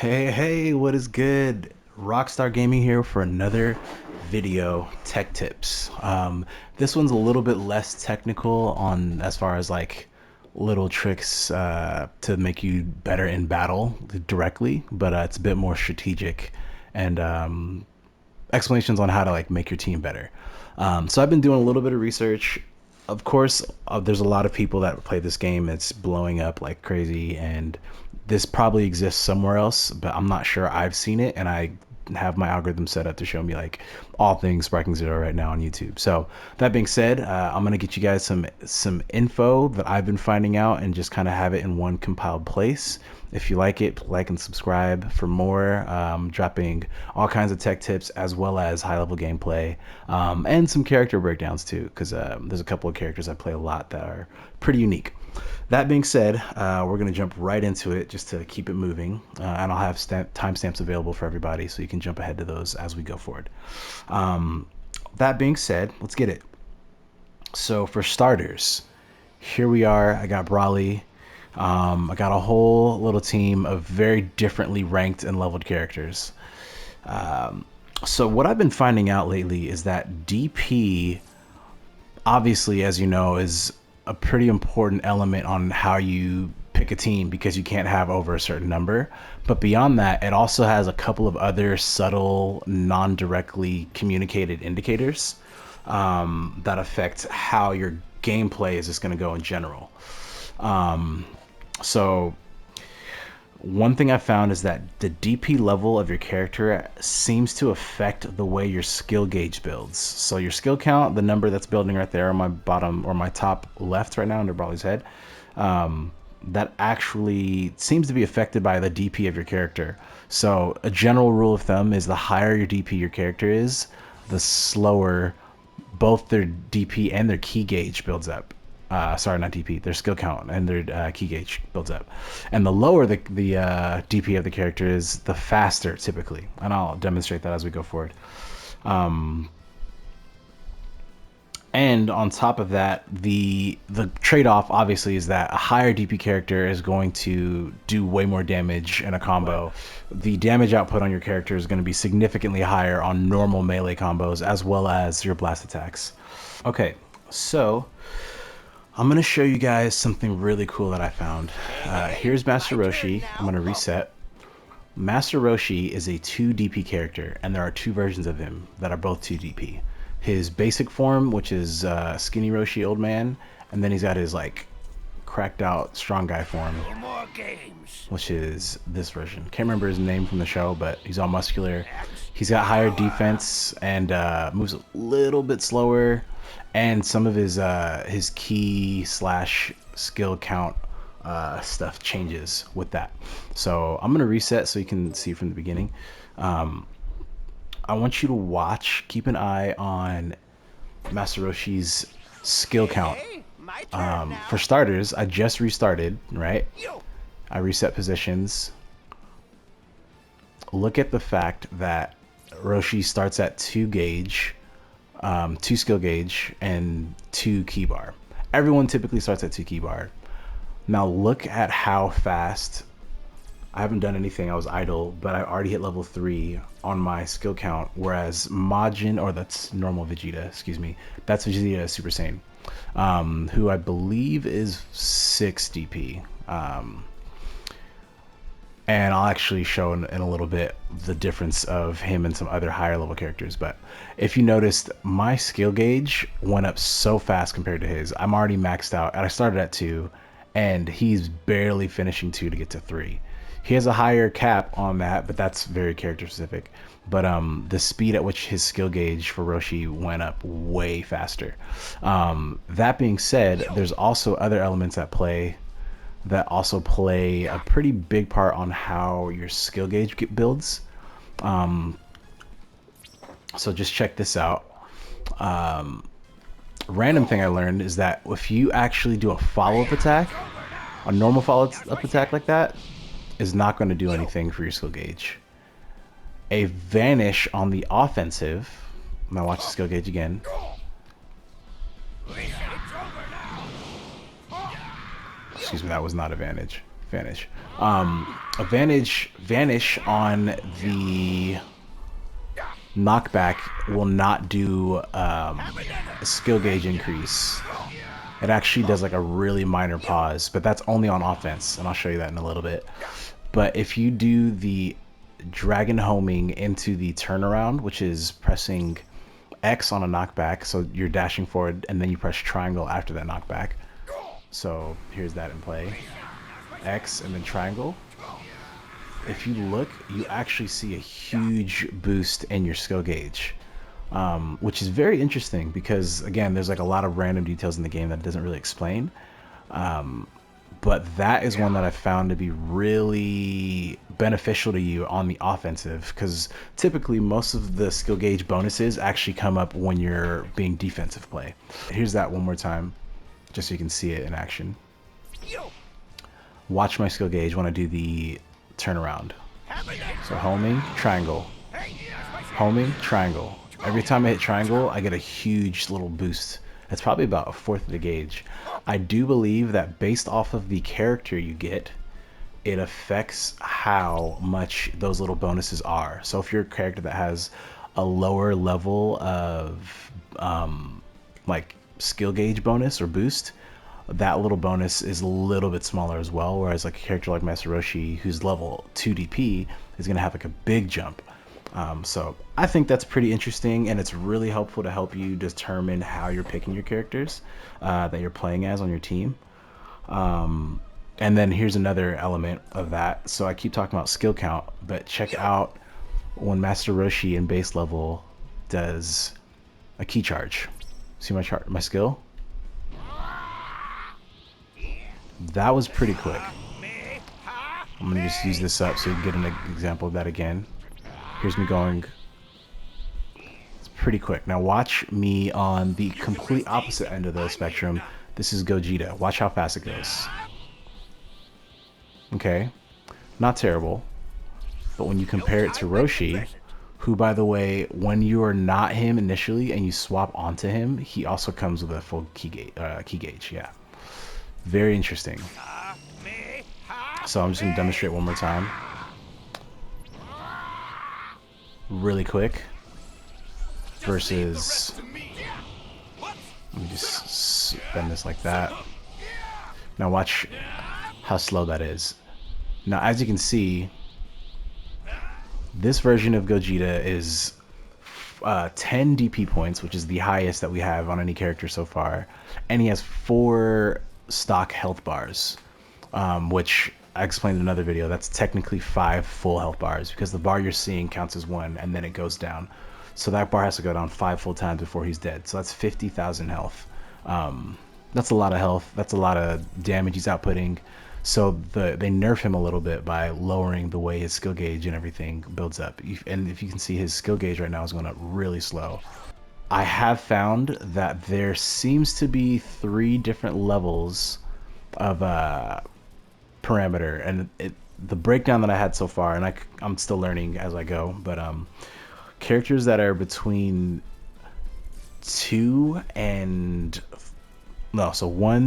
Hey, what is good? Rockstar Gaming here for another video tech tips. This one's a little bit less technical on as far as like little tricks to make you better in battle directly, but it's a bit more strategic and explanations on how to like make your team better. So I've been doing a little bit of research. Of course, there's a lot of people that play this game. It's blowing up like crazy, and this probably exists somewhere else, but I'm not sure I've seen it, and I have my algorithm set up to show me like all things Sparking Zero right now on YouTube. So that being said, I'm gonna get you guys some info that I've been finding out and just kind of have it in one compiled place. If you like it, like and subscribe for more. Dropping all kinds of tech tips as well as high level gameplay and some character breakdowns too, because there's a couple of characters I play a lot that are pretty unique. That being said, we're going to jump right into it just to keep it moving. And I'll have timestamps available for everybody so you can jump ahead to those as we go forward. That being said, let's get it. So for starters, here we are. I got Brawley. I got a whole little team of very differently ranked and leveled characters. So what I've been finding out lately is that DP, obviously, as you know, is a pretty important element on how you pick a team because you can't have over a certain number. But beyond that, it also has a couple of other subtle, non-directly communicated indicators that affect how your gameplay is just going to go in general. So one thing I found is that the DP level of your character seems to affect the way your skill gauge builds. So your skill count, the number that's building right there on my bottom or my top left right now under Brawley's head, that actually seems to be affected by the DP of your character. So a general rule of thumb is the higher your DP your character is, the slower both their DP and their key gauge builds up. Sorry, not DP, their skill count and their key gauge builds up. And the lower the DP of the character is, the faster typically. And I'll demonstrate that as we go forward. And on top of that, the trade-off obviously is that a higher DP character is going to do way more damage in a combo. The damage output on your character is going to be significantly higher on normal melee combos as well as your blast attacks. Okay, so I'm going to show you guys something really cool that I found. Here's Master Roshi. I'm going to reset. Master Roshi is a 2 DP character, and there are 2 versions of him that are both 2 DP. His basic form, which is Skinny Roshi Old Man, and then he's got his like cracked out strong guy form, which is this version. Can't remember his name from the show, but he's all muscular. He's got higher defense and moves a little bit slower. And some of his key / skill count stuff changes with that. So I'm gonna reset so you can see from the beginning. I want you to watch, keep an eye on Master Roshi's skill count. For starters, I just restarted, right? I reset positions. Look at the fact that Roshi starts at 2 gauge. 2 skill gauge and 2 key bar. Everyone typically starts at 2 key bar. Now look at how fast. I haven't done anything, I was idle, but I already hit level 3 on my skill count, whereas Majin, or that's normal Vegeta, excuse me, that's Vegeta Super Saiyan, who I believe is 6 DP. And I'll actually show in a little bit the difference of him and some other higher level characters. But if you noticed, my skill gauge went up so fast compared to his. I'm already maxed out, and I started at 2, and he's barely finishing 2 to get to 3. He has a higher cap on that, but that's very character specific. But the speed at which his skill gauge for Roshi went up way faster. That being said, there's also other elements at play that also play a pretty big part on how your skill gauge builds. So just check this out. Random thing I learned is that if you actually do a follow-up attack, a normal follow-up attack like that is not going to do anything for your skill gauge. A vanish on the offensive, now watch the skill gauge again. Excuse me, that was not advantage. Vanish. Vanish on the knockback will not do a skill gauge increase. It actually does like a really minor pause, but that's only on offense, and I'll show you that in a little bit. But if you do the dragon homing into the turnaround, which is pressing X on a knockback, so you're dashing forward and then you press triangle after that knockback. So here's that in play. X and then triangle. If you look, you actually see a huge boost in your skill gauge, which is very interesting because, again, there's like a lot of random details in the game that it doesn't really explain. But that is one that I found to be really beneficial to you on the offensive, because typically most of the skill gauge bonuses actually come up when you're being defensive play. Here's that one more time, just so you can see it in action. Watch my skill gauge when I do the turnaround. So homing, triangle. Homing, triangle. Every time I hit triangle, I get a huge little boost. It's probably about 1/4 of the gauge. I do believe that based off of the character you get, it affects how much those little bonuses are. So if you're a character that has a lower level of like skill gauge bonus or boost, that little bonus is a little bit smaller as well. Whereas like a character like Master Roshi, who's level 2 DP, is going to have like a big jump. So I think that's pretty interesting, and it's really helpful to help you determine how you're picking your characters that you're playing as on your team. And then here's another element of that. So I keep talking about skill count, but check out when Master Roshi in base level does a key charge. See my skill? That was pretty quick. I'm gonna just use this up so you can get an example of that again. Here's me going. It's pretty quick. Now watch me on the complete opposite end of the spectrum. This is Gogeta. Watch how fast it goes. Okay, not terrible. But when you compare it to Roshi, who, by the way, when you are not him initially and you swap onto him, he also comes with a full key gauge. Yeah, very interesting. So I'm just gonna demonstrate one more time. Really quick versus, let me just bend this like that. Now watch how slow that is. Now as you can see, this version of Gogeta is 10 DP points, which is the highest that we have on any character so far, and he has 4 stock health bars, which I explained in another video. That's technically 5 full health bars, because the bar you're seeing counts as 1 and then it goes down. So that bar has to go down 5 full times before he's dead. So that's 50,000 health. That's a lot of health. That's a lot of damage he's outputting. So they nerf him a little bit by lowering the way his skill gauge and everything builds up. And if you can see, his skill gauge right now is going up really slow. I have found that there seems to be 3 different levels of parameter, and the breakdown that I had so far, and I'm still learning as I go, but characters that are between 1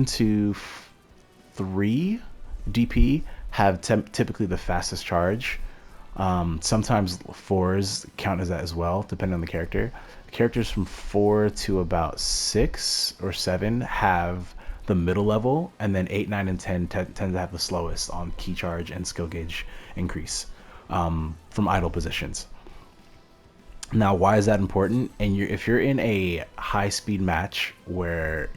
to 3 DP have typically the fastest charge. Sometimes 4s count as that as well, depending on the character. Characters from 4 to about 6 or 7 have the middle level, and then 8, 9, and 10 tend to have the slowest on key charge and skill gauge increase from idle positions. Now, why is that important? And if you're in a high-speed match where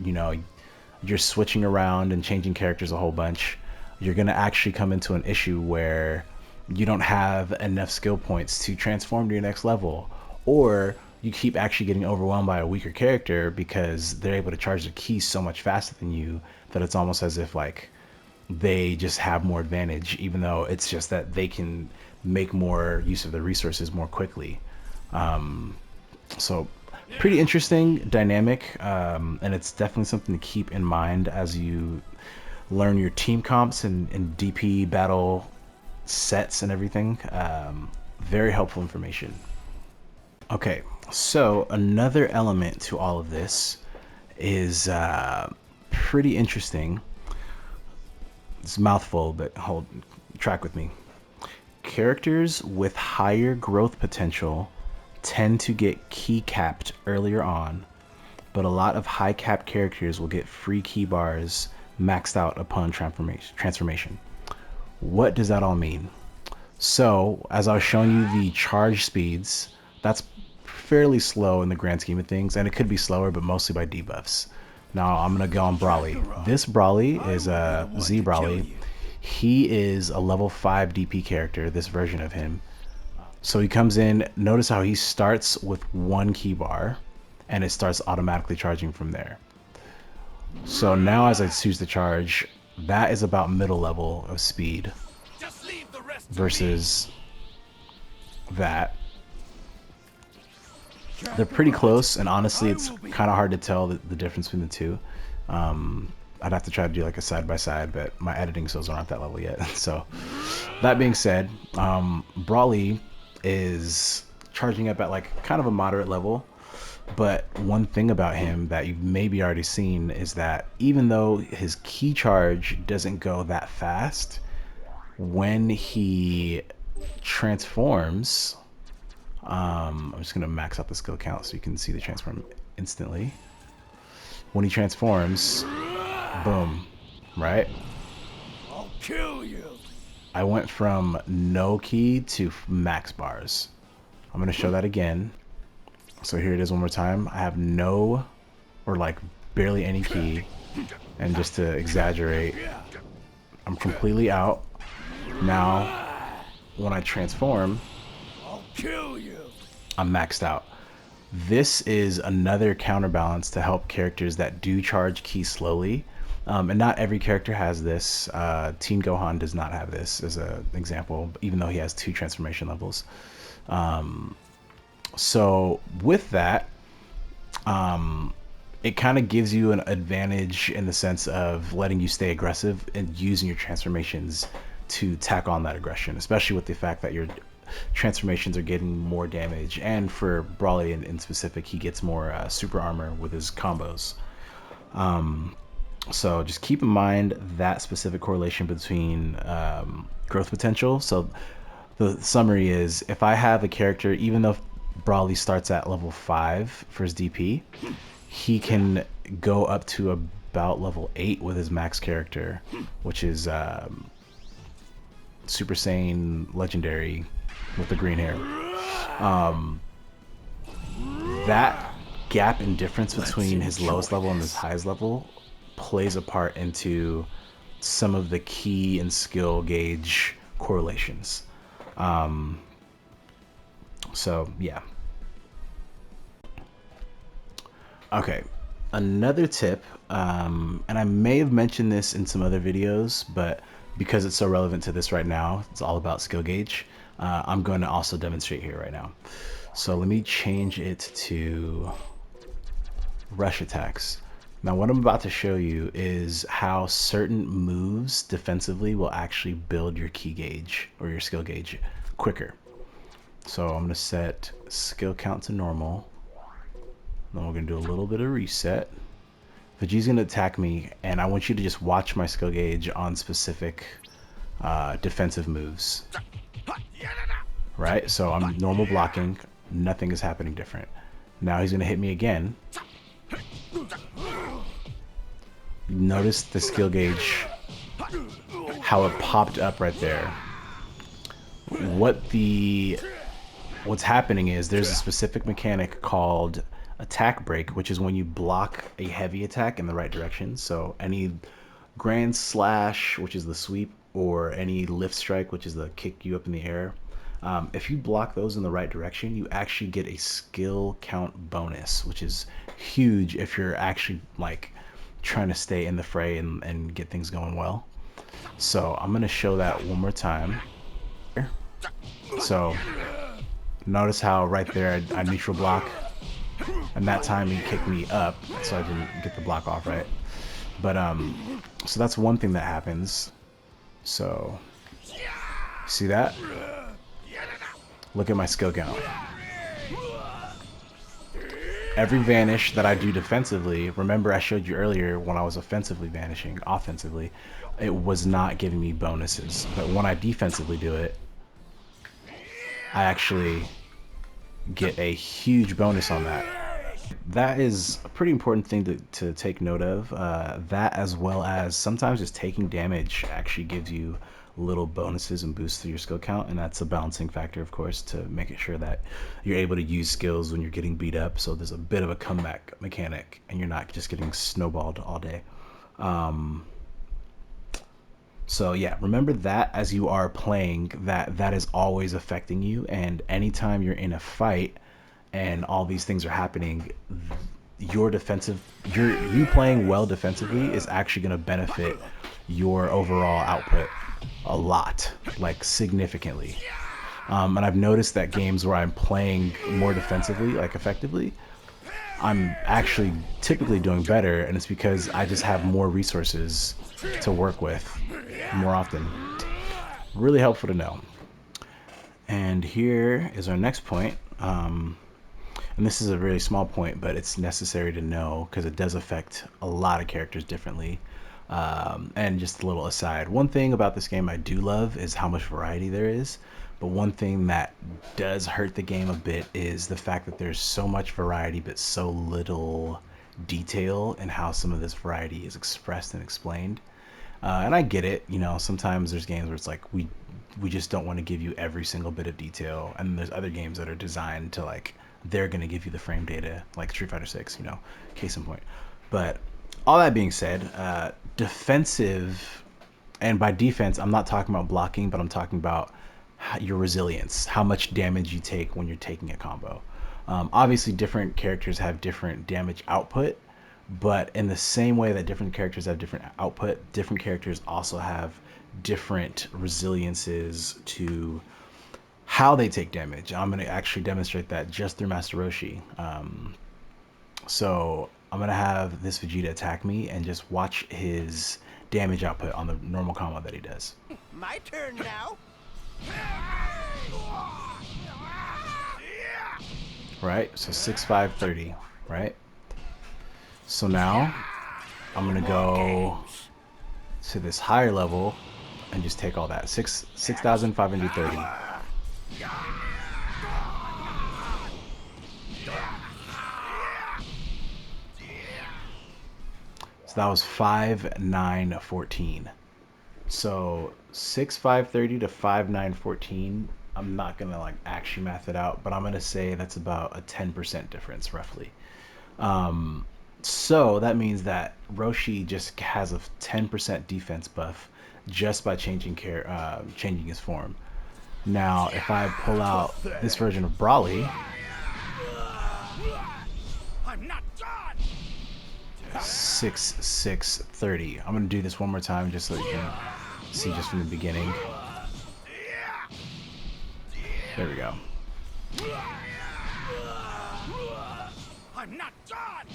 you're switching around and changing characters a whole bunch, you're gonna actually come into an issue where you don't have enough skill points to transform to your next level, or you keep actually getting overwhelmed by a weaker character because they're able to charge their keys so much faster than you that it's almost as if like they just have more advantage, even though it's just that they can make more use of the resources more quickly. So pretty interesting dynamic, and it's definitely something to keep in mind as you learn your team comps and DP battle sets and everything. Very helpful information. Okay, so another element to all of this is pretty interesting. It's a mouthful, but hold track with me. Characters with higher growth potential tend to get key capped earlier on, but a lot of high cap characters will get free key bars maxed out upon transformation. What does that all mean? So, as I was showing you the charge speeds, that's fairly slow in the grand scheme of things, and it could be slower, but mostly by debuffs. Now, I'm going to go on Brawly. This Brawly is a Z Brawly. He is a level 5 DP character, this version of him. So he comes in, notice how he starts with 1 key bar, and it starts automatically charging from there. So now as I choose the charge, that is about middle level of speed versus that. They're pretty close, and honestly it's kind of hard to tell the difference between the two. I'd have to try to do like a side by side, but my editing skills aren't at that level yet. So that being said, Brawly is charging up at like kind of a moderate level. But one thing about him that you've maybe already seen is that even though his key charge doesn't go that fast, when he transforms, I'm just going to max out the skill count so you can see the transform instantly. When he transforms, boom, right? I'll kill you. I went from no key to max bars. I'm going to show that again. So here it is one more time. I have no, or like barely any key. And just to exaggerate, I'm completely out. Now, when I transform, I'll kill you. I'm maxed out. This is another counterbalance to help characters that do charge key slowly. And not every character has this. Teen Gohan does not have this as an example, even though he has 2 transformation levels. So with that, it kind of gives you an advantage in the sense of letting you stay aggressive and using your transformations to tack on that aggression, especially with the fact that your transformations are getting more damage. And for Brawly in specific, he gets more super armor with his combos. So just keep in mind that specific correlation between growth potential. So the summary is, if I have a character, even though Brawly starts at level 5 for his DP, he can go up to about level 8 with his max character, which is Super Saiyan Legendary with the green hair. That gap in difference between his lowest level and his highest level plays a part into some of the key and skill gauge correlations. So yeah. Okay, another tip, and I may have mentioned this in some other videos, but because it's so relevant to this right now, it's all about skill gauge. I'm going to also demonstrate here right now. So let me change it to rush attacks. Now what I'm about to show you is how certain moves defensively will actually build your key gauge or your skill gauge quicker. So I'm going to set skill count to normal. Then we're going to do a little bit of reset. Vegeta's going to attack me, and I want you to just watch my skill gauge on specific defensive moves. Right? So I'm normal blocking. Nothing is happening different. Now he's going to hit me again. Notice the skill gauge, how it popped up right there. What's happening is there's a specific mechanic called attack break, which is when you block a heavy attack in the right direction. So any grand slash, which is the sweep, or any lift strike, which is the kick you up in the air, if you block those in the right direction, you actually get a skill count bonus, which is huge if you're actually like trying to stay in the fray and get things going well. So I'm going to show that one more time. So notice how right there I neutral block, and that time he kicked me up, so I didn't get the block off right. But so that's one thing that happens. So see that? Look at my skill count. every vanish that I do defensively, remember I showed you earlier when I was offensively vanishing, offensively, it was not giving me bonuses. But when I defensively do it, I actually get a huge bonus on that. That is a pretty important thing to take note of. That, as well as sometimes just taking damage actually gives you little bonuses and boosts to your skill count, and that's a balancing factor, of course, to making sure that you're able to use skills when you're getting beat up, so there's a bit of a comeback mechanic and you're not just getting snowballed all day. So yeah, remember that as you are playing, that is always affecting you, and anytime you're in a fight and all these things are happening, you playing well defensively is actually going to benefit your overall output a lot, like significantly. And I've noticed that games where I'm playing more defensively, like effectively, I'm actually typically doing better, and it's because I just have more resources to work with more often. Really helpful to know. And here is our next point. And this is a really small point, but it's necessary to know because it does affect a lot of characters differently. And just a little aside, one thing about this game I do love is how much variety there is. But one thing that does hurt the game a bit is the fact that there's so much variety, but so little detail in how some of this variety is expressed and explained. And I get it, you know, sometimes there's games where it's like we just don't want to give you every single bit of detail, and there's other games that are designed to like they're going to give you the frame data, like Street Fighter 6, you know, case in point. But all that being said, defensive, and by defense I'm not talking about blocking, but I'm talking about your resilience, how much damage you take when you're taking a combo. Obviously different characters have different damage output, but in the same way that different characters have different output, different characters also have different resiliences to how they take damage. I'm going to actually demonstrate that just through Master Roshi. So I'm going to have this Vegeta attack me and just watch his damage output on the normal combo that he does. My turn now. Right, so 6-5-30, right? So now I'm gonna go to this higher level and just take all that. 6,530. So that was 5,914. So 6,530 to 5,914. I'm not gonna like actually math it out, but I'm gonna say that's about a 10% difference roughly. So that means that Roshi just has a 10% defense buff just by changing his form. Now, if I pull out this version of Brawly, I'm not done. 6,630. I'm gonna do this one more time just so you can see just from the beginning. There we go. I'm not done.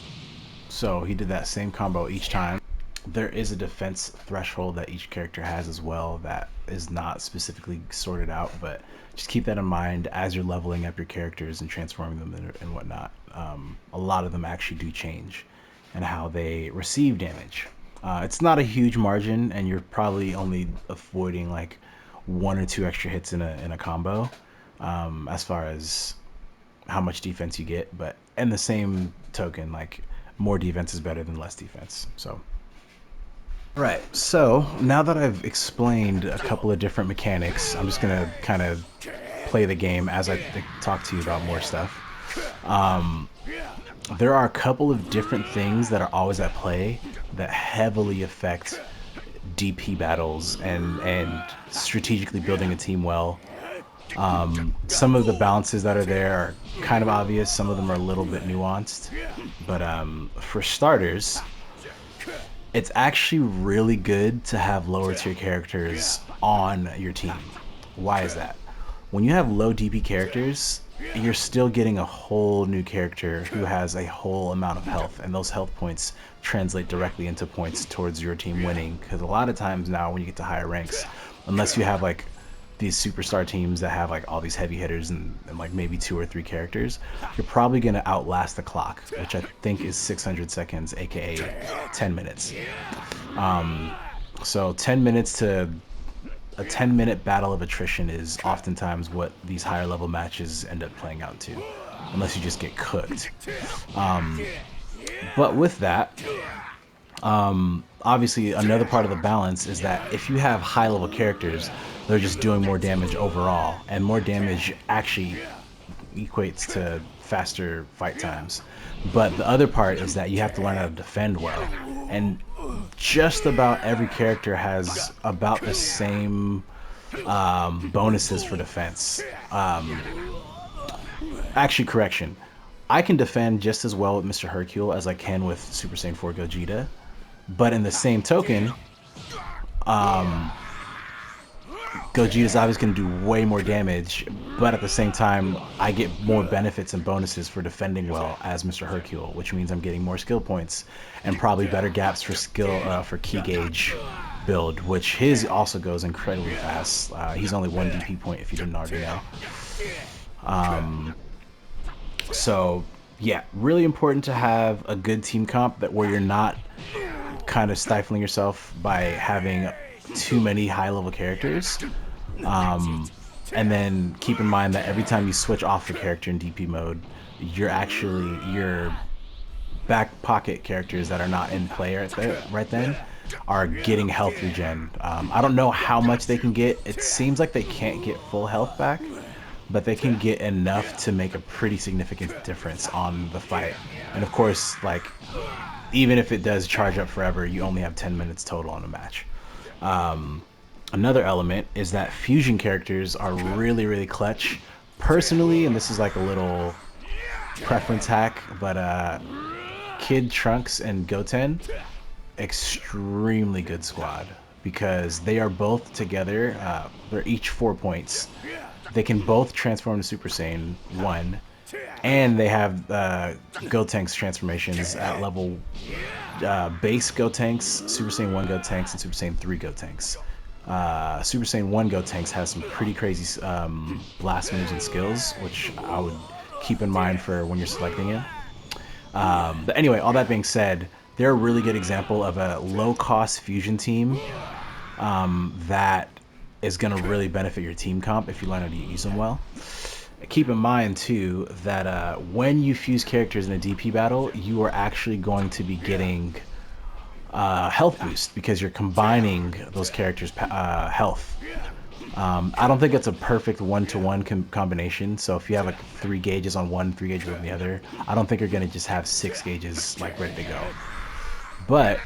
So he did that same combo each time. There is a defense threshold that each character has as well that is not specifically sorted out, but just keep that in mind as you're leveling up your characters and transforming them and whatnot. A lot of them actually do change and how they receive damage. It's not a huge margin, and you're probably only avoiding like 1 or 2 extra hits in a combo, as far as how much defense you get. But in the same token, like more defense is better than less defense. So, right. So now that I've explained a couple of different mechanics, I'm just gonna kind of play the game as I talk to you about more stuff. There are a couple of different things that are always at play that heavily affect DP battles and strategically building a team well. Some of the balances that are there are kind of obvious. Some of them are a little bit nuanced. But for starters, it's actually really good to have lower tier characters on your team. Why is that? When you have low DP characters, you're still getting a whole new character who has a whole amount of health, and those health points translate directly into points towards your team winning, because a lot of times now when you get to higher ranks, unless you have like these superstar teams that have like all these heavy hitters and like maybe 2 or 3 characters, you're probably going to outlast the clock, which I think is 600 seconds, aka 10 minutes. So 10 minutes to a 10-minute battle of attrition is oftentimes what these higher level matches end up playing out to, unless you just get cooked. But with that, obviously another part of the balance is that if you have high level characters, they're just doing more damage overall, and more damage actually equates to faster fight times. But the other part is that you have to learn how to defend well, and just about every character has about the same bonuses for defense. Actually, correction. I can defend just as well with Mr. Hercule as I can with Super Saiyan 4 Gogeta, but in the same token, Gogeta's obviously going to do way more damage, but at the same time, I get more benefits and bonuses for defending well as Mr. Hercule, which means I'm getting more skill points and probably better gaps for skill for key gauge build, which his also goes incredibly fast. He's only 1 DP point if you didn't already know. So yeah, really important to have a good team comp that where you're not kind of stifling yourself by having too many high level characters. And then keep in mind that every time you switch off a character in DP mode, you're actually your back pocket characters that are not in play right then are getting health regen. I don't know how much they can get. It seems like they can't get full health back, but they can get enough to make a pretty significant difference on the fight. And of course, like, even if it does charge up forever, you only have 10 minutes total on a match. Another element is that fusion characters are really, really clutch. Personally, and this is like a little preference hack, but Kid Trunks and Goten, extremely good squad, because they are both together. They're each 4 points. They can both transform to Super Saiyan 1, and they have Gotenks transformations at level base Gotenks, Super Saiyan 1 Gotenks, and Super Saiyan 3 Gotenks. Super Saiyan 1 Gotenks has some pretty crazy blast moves and skills, which I would keep in mind for when you're selecting him. But anyway, all that being said, they're a really good example of a low-cost fusion team that is going to really benefit your team comp if you learn how to use them well. Keep in mind too that when you fuse characters in a DP battle, you are actually going to be getting health boost because you're combining those characters' health. I don't think it's a perfect one-to-one combination. So if you have like 3 gauges on one, 3 gauges on the other, I don't think you're gonna just have 6 gauges like ready to go. But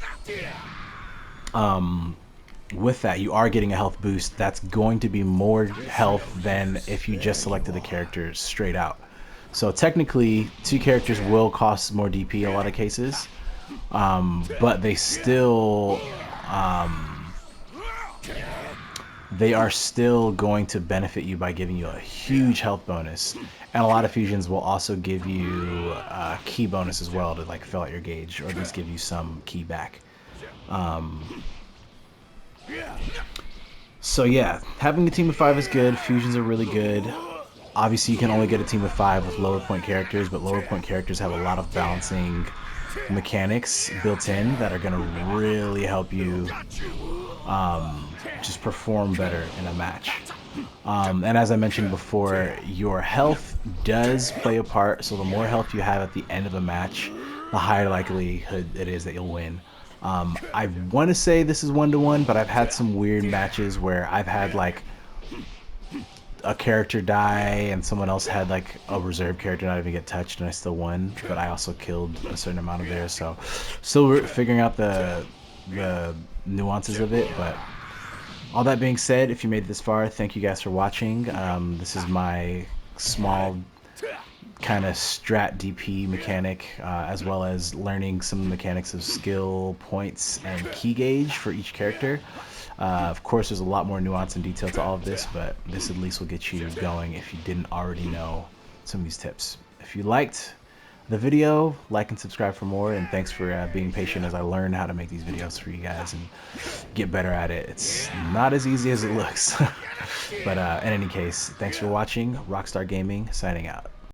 with that, you are getting a health boost that's going to be more health than if you just selected the character straight out. So technically, 2 characters will cost more DP in a lot of cases, but they still they are still going to benefit you by giving you a huge health bonus. And a lot of fusions will also give you a key bonus as well to like fill out your gauge, or at least give you some key back. So yeah, having a team of 5 is good. Fusions are really good. Obviously, you can only get a team of 5 with lower point characters, but lower point characters have a lot of balancing mechanics built in that are going to really help you just perform better in a match. And as I mentioned before, your health does play a part. So the more health you have at the end of a match, the higher likelihood it is that you'll win. I want to say this is 1-to-1, but I've had some weird matches where I've had like a character die and someone else had like a reserve character not even get touched and I still won, but I also killed a certain amount of theirs. So still figuring out the nuances of it. But all that being said, if you made it this far, thank you guys for watching. This is my small kind of strat DP mechanic, as well as learning some mechanics of skill points and key gauge for each character. Of course, there's a lot more nuance and detail to all of this, but this at least will get you going if you didn't already know some of these tips. If you liked the video, like and subscribe for more, and thanks for being patient as I learn how to make these videos for you guys and get better at it. It's not as easy as it looks. But in any case, thanks for watching. Rawxstar Gaming signing out.